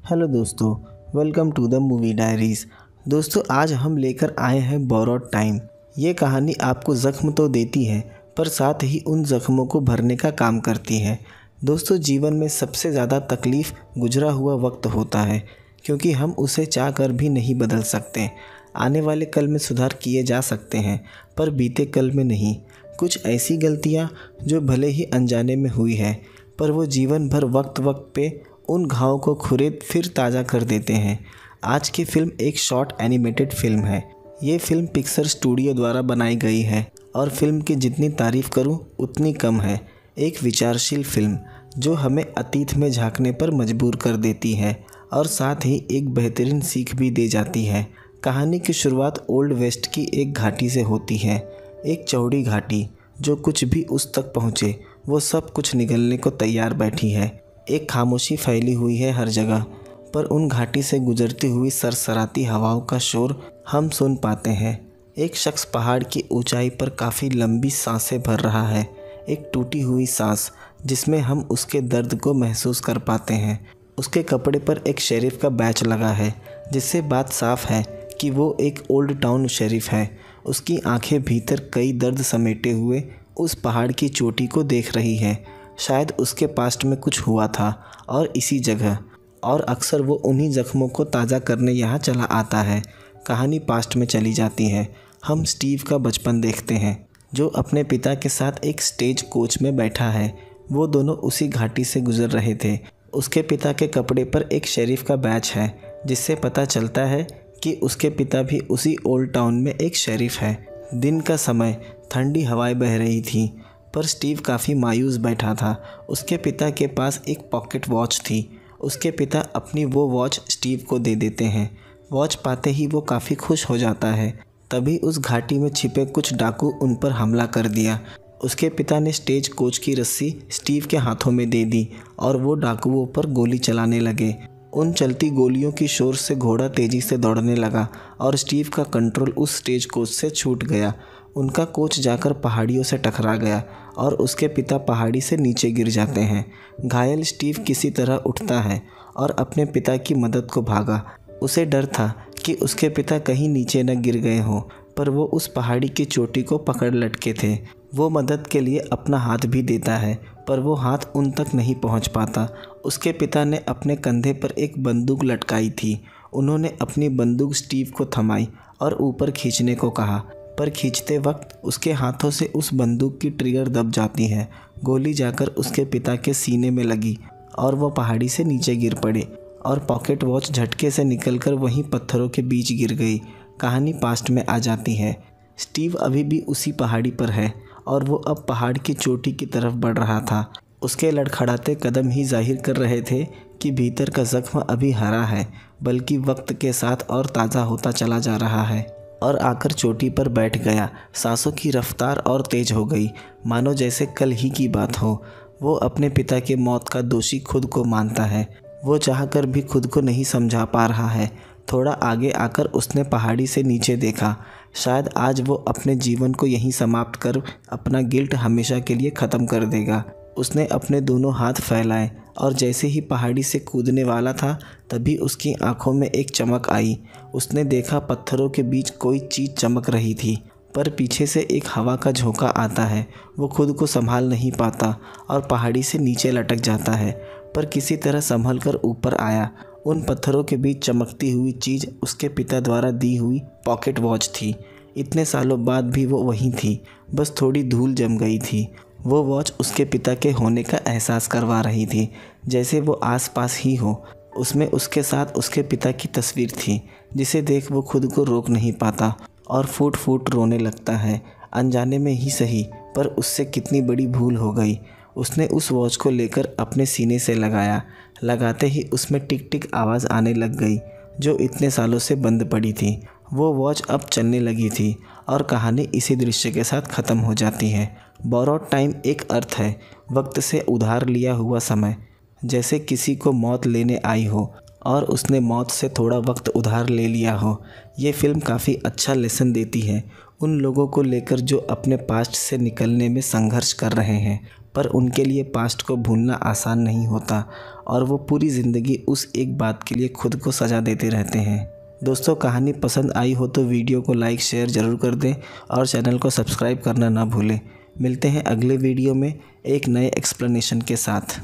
Hello दोस्तों, welcome to the movie diaries. दोस्तों, आज हम लेकर आए हैं बोरोड टाइम। ये कहानी आपको ज़ख्म तो देती है पर साथ ही उन ज़ख्मों को भरने का काम करती है। दोस्तों, जीवन में सबसे ज़्यादा तकलीफ़ गुजरा हुआ वक्त होता है, क्योंकि हम उसे चाह कर भी नहीं बदल सकते। आने वाले कल में सुधार किए जा सकते हैं पर बीते कल में नहीं। कुछ ऐसी गलतियाँ जो भले ही अनजाने में हुई है पर वो जीवन भर वक्त वक्त पे उन घावों को खुरेद फिर ताज़ा कर देते हैं। आज की फ़िल्म एक शॉर्ट एनिमेटेड फ़िल्म है। ये फ़िल्म पिक्सर स्टूडियो द्वारा बनाई गई है और फिल्म की जितनी तारीफ़ करूं उतनी कम है। एक विचारशील फ़िल्म जो हमें अतीत में झांकने पर मजबूर कर देती है और साथ ही एक बेहतरीन सीख भी दे जाती है। कहानी की शुरुआत ओल्ड वेस्ट की एक घाटी से होती है, एक चौड़ी घाटी जो कुछ भी उस तक पहुँचे वो सब कुछ निगलने को तैयार बैठी है। एक खामोशी फैली हुई है हर जगह, पर उन घाटी से गुजरती हुई सरसराती हवाओं का शोर हम सुन पाते हैं। एक शख्स पहाड़ की ऊंचाई पर काफ़ी लंबी सांसें भर रहा है, एक टूटी हुई सांस जिसमें हम उसके दर्द को महसूस कर पाते हैं। उसके कपड़े पर एक शेरिफ का बैच लगा है, जिससे बात साफ है कि वो एक ओल्ड टाउन शेरिफ है। उसकी आंखें भीतर कई दर्द समेटे हुए उस पहाड़ की चोटी को देख रही है। शायद उसके पास्ट में कुछ हुआ था और इसी जगह, और अक्सर वो उन्हीं ज़ख्मों को ताज़ा करने यहाँ चला आता है। कहानी पास्ट में चली जाती है। हम स्टीव का बचपन देखते हैं, जो अपने पिता के साथ एक स्टेज कोच में बैठा है। वो दोनों उसी घाटी से गुजर रहे थे। उसके पिता के कपड़े पर एक शेरिफ का बैच है, जिससे पता चलता है कि उसके पिता भी उसी ओल्ड टाउन में एक शेरिफ है। दिन का समय, ठंडी हवाएं बह रही थी, पर स्टीव काफ़ी मायूस बैठा था। उसके पिता के पास एक पॉकेट वॉच थी। उसके पिता अपनी वो वॉच स्टीव को दे देते हैं। वॉच पाते ही वो काफ़ी खुश हो जाता है। तभी उस घाटी में छिपे कुछ डाकू उन पर हमला कर दिया। उसके पिता ने स्टेज कोच की रस्सी स्टीव के हाथों में दे दी और वो डाकुओं पर गोली चलाने लगे। उन चलती गोलियों की शोर से घोड़ा तेज़ी से दौड़ने लगा और स्टीव का कंट्रोल उस स्टेज कोच से छूट गया। उनका कोच जाकर पहाड़ियों से टकरा गया और उसके पिता पहाड़ी से नीचे गिर जाते हैं। घायल स्टीव किसी तरह उठता है और अपने पिता की मदद को भागा। उसे डर था कि उसके पिता कहीं नीचे न गिर गए हों, पर वो उस पहाड़ी की चोटी को पकड़ लटके थे। वो मदद के लिए अपना हाथ भी देता है, पर वो हाथ उन तक नहीं पहुंच पाता। उसके पिता ने अपने कंधे पर एक बंदूक लटकाई थी। उन्होंने अपनी बंदूक स्टीव को थमाई और ऊपर खींचने को कहा, पर खींचते वक्त उसके हाथों से उस बंदूक की ट्रिगर दब जाती है। गोली जाकर उसके पिता के सीने में लगी और वो पहाड़ी से नीचे गिर पड़े और पॉकेट वॉच झटके से निकलकर वहीं पत्थरों के बीच गिर गई। कहानी पास्ट में आ जाती है। स्टीव अभी भी उसी पहाड़ी पर है और वो अब पहाड़ की चोटी की तरफ बढ़ रहा था। उसके लड़खड़ाते कदम ही जाहिर कर रहे थे कि भीतर का ज़ख्म अभी हरा है, बल्कि वक्त के साथ और ताज़ा होता चला जा रहा है। और आकर चोटी पर बैठ गया। सांसों की रफ्तार और तेज हो गई, मानो जैसे कल ही की बात हो। वो अपने पिता के मौत का दोषी खुद को मानता है। वो चाहकर भी खुद को नहीं समझा पा रहा है। थोड़ा आगे आकर उसने पहाड़ी से नीचे देखा। शायद आज वो अपने जीवन को यहीं समाप्त कर अपना गिल्ट हमेशा के लिए ख़त्म कर देगा। उसने अपने दोनों हाथ फैलाए और जैसे ही पहाड़ी से कूदने वाला था, तभी उसकी आंखों में एक चमक आई। उसने देखा पत्थरों के बीच कोई चीज़ चमक रही थी, पर पीछे से एक हवा का झोंका आता है। वो खुद को संभाल नहीं पाता और पहाड़ी से नीचे लटक जाता है, पर किसी तरह संभल कर ऊपर आया। उन पत्थरों के बीच चमकती हुई चीज़ उसके पिता द्वारा दी हुई पॉकेट वॉच थी। इतने सालों बाद भी वो वहीं थी, बस थोड़ी धूल जम गई थी। वो वॉच उसके पिता के होने का एहसास करवा रही थी, जैसे वो आसपास ही हो। उसमें उसके साथ उसके पिता की तस्वीर थी, जिसे देख वो खुद को रोक नहीं पाता और फूट फूट रोने लगता है। अनजाने में ही सही, पर उससे कितनी बड़ी भूल हो गई। उसने उस वॉच को लेकर अपने सीने से लगाया। लगाते ही उसमें टिक टिक आवाज़ आने लग गई, जो इतने सालों से बंद पड़ी थी। वो वॉच अब चलने लगी थी और कहानी इसी दृश्य के साथ ख़त्म हो जाती है। बोरोड टाइम एक अर्थ है, वक्त से उधार लिया हुआ समय। जैसे किसी को मौत लेने आई हो और उसने मौत से थोड़ा वक्त उधार ले लिया हो। ये फ़िल्म काफ़ी अच्छा लेसन देती है उन लोगों को लेकर जो अपने पास्ट से निकलने में संघर्ष कर रहे हैं, पर उनके लिए पास्ट को भूलना आसान नहीं होता और वो पूरी ज़िंदगी उस एक बात के लिए खुद को सज़ा देते रहते हैं। दोस्तों, कहानी पसंद आई हो तो वीडियो को लाइक शेयर ज़रूर कर दें और चैनल को सब्सक्राइब करना ना भूलें। मिलते हैं अगले वीडियो में एक नए एक्सप्लेनेशन के साथ।